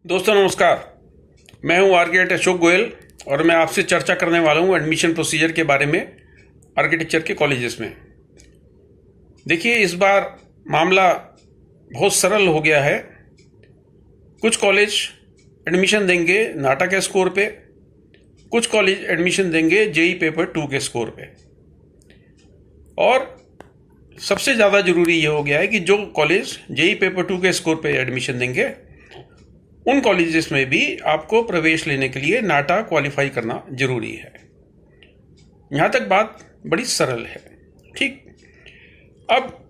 दोस्तों नमस्कार। मैं हूं आर्किटेक्ट अशोक गोयल और मैं आपसे चर्चा करने वाला हूं एडमिशन प्रोसीजर के बारे में आर्किटेक्चर के कॉलेजेस में। देखिए, इस बार मामला बहुत सरल हो गया है। कुछ कॉलेज एडमिशन देंगे नाटा के स्कोर पे, कुछ कॉलेज एडमिशन देंगे जेई पेपर 2 के स्कोर पे। और सबसे ज़्यादा ज़रूरी ये हो गया है कि जो कॉलेज जेई पेपर 2 के स्कोर पे एडमिशन देंगे उन कॉलेजेस में भी आपको प्रवेश लेने के लिए नाटा क्वालिफाई करना जरूरी है। यहाँ तक बात बड़ी सरल है। ठीक, अब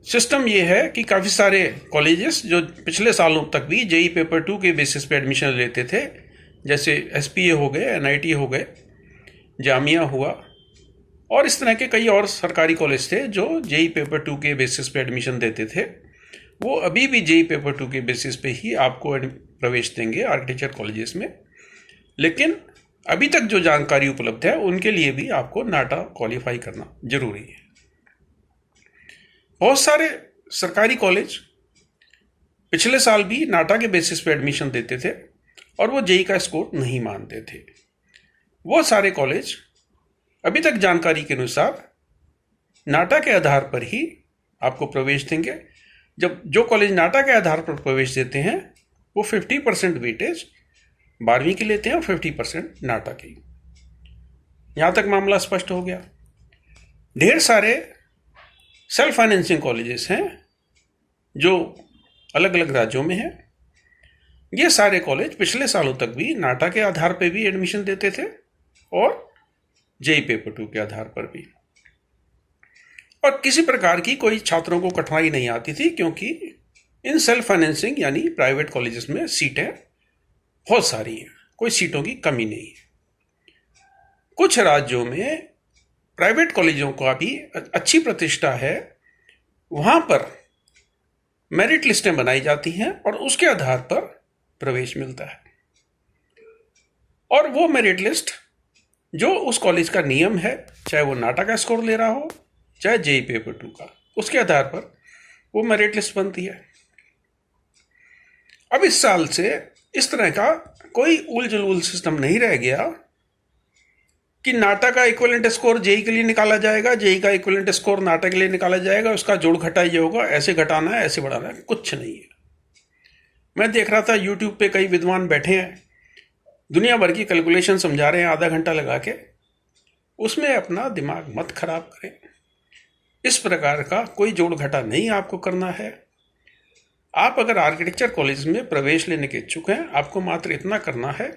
सिस्टम ये है कि काफ़ी सारे कॉलेजेस जो पिछले सालों तक भी जेई पेपर 2 के बेसिस पे एडमिशन लेते थे, जैसे एसपीए हो गए, एनआईटी हो गए, जामिया हुआ और इस तरह के कई और सरकारी कॉलेज थे जो जेई पेपर 2 के बेसिस पे एडमिशन देते थे, वो अभी भी जेई पेपर 2 के बेसिस पे ही आपको प्रवेश देंगे आर्किटेक्चर कॉलेजेस में। लेकिन अभी तक जो जानकारी उपलब्ध है उनके लिए भी आपको नाटा क्वालिफाई करना जरूरी है। बहुत सारे सरकारी कॉलेज पिछले साल भी नाटा के बेसिस पे एडमिशन देते थे और वो जेई का स्कोर नहीं मानते थे। वो सारे कॉलेज अभी तक जानकारी के अनुसार नाटा के आधार पर ही आपको प्रवेश देंगे। जब जो कॉलेज नाटा के आधार पर प्रवेश देते हैं वो 50% वेटेज 12वीं की लेते हैं और 50% नाटा की। यहां तक मामला स्पष्ट हो गया। ढेर सारे सेल्फ फाइनेंसिंग कॉलेजेस हैं जो अलग अलग राज्यों में हैं। ये सारे कॉलेज पिछले सालों तक भी नाटा के आधार पर भी एडमिशन देते थे और जेई पेपर 2 के आधार पर भी, और किसी प्रकार की कोई छात्रों को कठिनाई नहीं आती थी, क्योंकि इन सेल्फ फाइनेंसिंग यानी प्राइवेट कॉलेजेस में सीटें बहुत सारी हैं, कोई सीटों की कमी नहीं है। कुछ राज्यों में प्राइवेट कॉलेजों का भी अच्छी प्रतिष्ठा है, वहां पर मेरिट लिस्टें बनाई जाती हैं और उसके आधार पर प्रवेश मिलता है। और वो मेरिट लिस्ट जो उस कॉलेज का नियम है, चाहे वो नाटा का स्कोर ले रहा हो चाहे जेई पेपर 2 का, उसके आधार पर वो मेरिट लिस्ट बनती है। अब इस साल से इस तरह का कोई उल जलूल सिस्टम नहीं रह गया कि नाटा का इक्विवेलेंट स्कोर जेई के लिए निकाला जाएगा, जेई का इक्विवेलेंट स्कोर नाटा के लिए निकाला जाएगा, उसका जोड़ घटा ये होगा, ऐसे घटाना है ऐसे बढ़ाना है, कुछ नहीं है। मैं देख रहा था यूट्यूब पे कई विद्वान बैठे हैं, दुनिया भर की कैलकुलेशन समझा रहे हैं आधा घंटा लगा के। उसमें अपना दिमाग मत खराब करें। इस प्रकार का कोई जोड़ घटा नहीं आपको करना है। आप अगर आर्किटेक्चर कॉलेज में प्रवेश लेने के इच्छुक हैं, आपको मात्र इतना करना है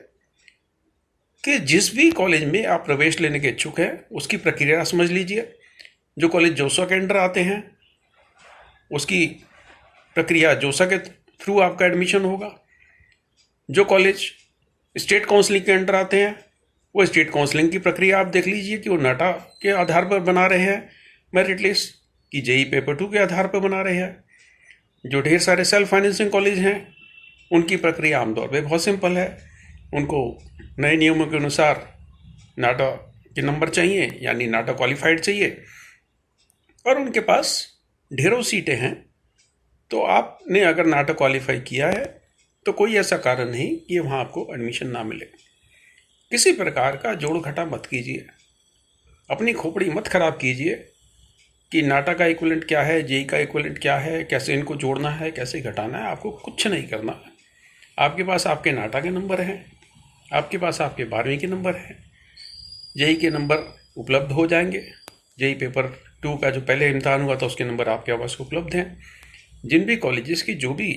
कि जिस भी कॉलेज में आप प्रवेश लेने के इच्छुक हैं उसकी प्रक्रिया समझ लीजिए। जो कॉलेज जोसा के अंडर आते हैं उसकी प्रक्रिया जोसा के थ्रू आपका एडमिशन होगा। जो कॉलेज स्टेट काउंसलिंग के अंडर आते हैं वो स्टेट काउंसलिंग की प्रक्रिया आप देख लीजिए कि वो नाटा के आधार पर बना रहे हैं मेरिट लिस्ट की जेई पेपर 2 के आधार पर बना रहे हैं। जो ढेर सारे सेल्फ फाइनेंसिंग कॉलेज हैं उनकी प्रक्रिया आमतौर पे बहुत सिंपल है। उनको नए नियमों के अनुसार नाटा के नंबर चाहिए, यानी नाटा क्वालिफाइड चाहिए, और उनके पास ढेरों सीटें हैं। तो आपने अगर नाटा क्वालिफाई किया है तो कोई ऐसा कारण नहीं कि वहाँ आपको एडमिशन ना मिले। किसी प्रकार का जोड़ घटा मत कीजिए, अपनी खोपड़ी मत खराब कीजिए कि नाटा का इक्विवेलेंट क्या है, जेई का इक्विवेलेंट क्या है, कैसे इनको जोड़ना है, कैसे घटाना है। आपको कुछ नहीं करना है। आपके पास आपके नाटा के नंबर हैं, आपके पास आपके 12वीं के नंबर हैं, जेई के नंबर उपलब्ध हो जाएंगे। जेई पेपर 2 का जो पहले इम्तहान हुआ था उसके नंबर आपके पास उपलब्ध हैं। जिन भी कॉलेजेस की जो भी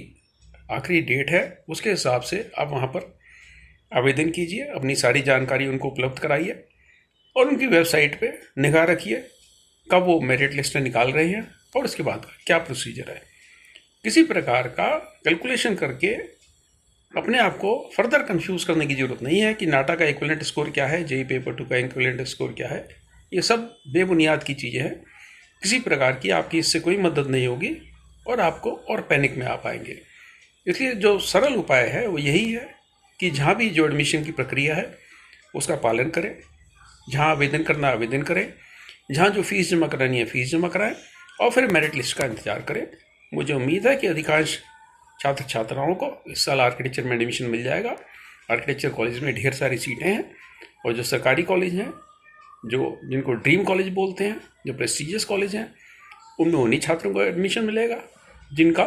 आखिरी डेट है उसके हिसाब से आप वहाँ पर आवेदन कीजिए, अपनी सारी जानकारी उनको उपलब्ध कराइए और उनकी वेबसाइट पे निगाह रखिए कब वो मेरिट लिस्ट निकाल रहे हैं और उसके बाद क्या प्रोसीजर है। किसी प्रकार का कैलकुलेशन करके अपने आप को फर्दर कंफ्यूज करने की ज़रूरत नहीं है कि नाटा का इक्विवेलेंट स्कोर क्या है, जेई पेपर 2 का इक्विवेलेंट स्कोर क्या है। ये सब बेबुनियाद की चीज़ें हैं। किसी प्रकार की आपकी इससे कोई मदद नहीं होगी और आपको और पैनिक में आप आएंगे। इसलिए जो सरल उपाय है वो यही है कि जहाँ भी जो एडमिशन की प्रक्रिया है उसका पालन करें, जहाँ आवेदन करना आवेदन करें, जहाँ जो फीस जमा करानी है फीस जमा कराएं और फिर मेरिट लिस्ट का इंतजार करें। मुझे उम्मीद है कि अधिकांश छात्र छात्राओं को इस साल आर्किटेक्चर में एडमिशन मिल जाएगा। आर्किटेक्चर कॉलेज में ढेर सारी सीटें हैं, और जो सरकारी कॉलेज हैं, जो जिनको ड्रीम कॉलेज बोलते हैं, जो प्रेस्टिजियस कॉलेज हैं, उनमें उन्हीं छात्रों को एडमिशन मिलेगा जिनका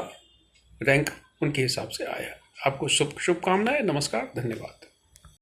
रैंक उनके हिसाब से आया। आपको शुभकामनाएं। नमस्कार, धन्यवाद।